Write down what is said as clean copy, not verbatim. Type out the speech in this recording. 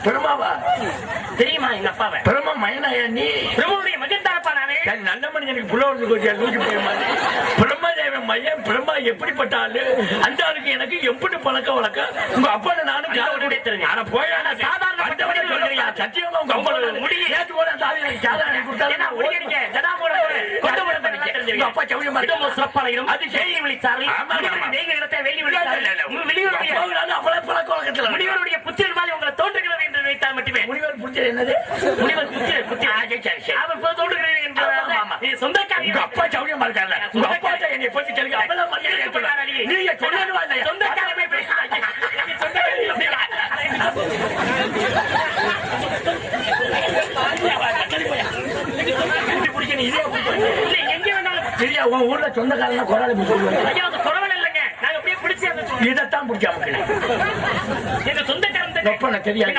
பிரமாவா தெரியுமா எங்க அப்பாவை? பிரமா மயனாயா நீ? பிரம்மாவுடைய மகன் தானப்பா நானே. நல்ல மனிதனுக்கு புள்ள வந்து கொஞ்சம் நூற்றி போய் மாதிரி பிரம்மாதேவன் மையன் பிரம்மா எப்படிப்பட்ட ஆளு? அந்த ஆளுக்கு எனக்கு எப்படி பழக்க வழக்கம்? உங்க அப்பா நானும் தெரிஞ்சு போய் சாதாரண சத்தியமா உங்க அப்பா முடிய ஏற்று போல சாதாரண அப்பா சௌரியமா சிறப்பான அது செய்தி விழித்தார்கள். பழக்க வழக்கத்தில் முனிவருடைய புத்திரன் மாதிரி உங்களை தோன்றுகிறது என்று நினைத்தால் மட்டுமே. முனிவர் புத்திரன் என்னது? முனிவர் புத்திரன் அவர் தோன்றுகிறது என்று சொந்தக்கார உங்க அப்பா சௌரியமா இருக்காங்க. உங்க அப்பா என்னை பற்றி தெரியும். அவ்வளவு மரியாதை நீங்க சொல்லணுமா இல்லையா? சொந்தக்காரமே ஊர்ல சொந்தக்காரங்க குரல் இல்லைங்க. நாங்க அப்படியே பிடிச்சி இதைத்தான் பிடிச்சாம எங்க சொந்தக்காரன் தெரியாது.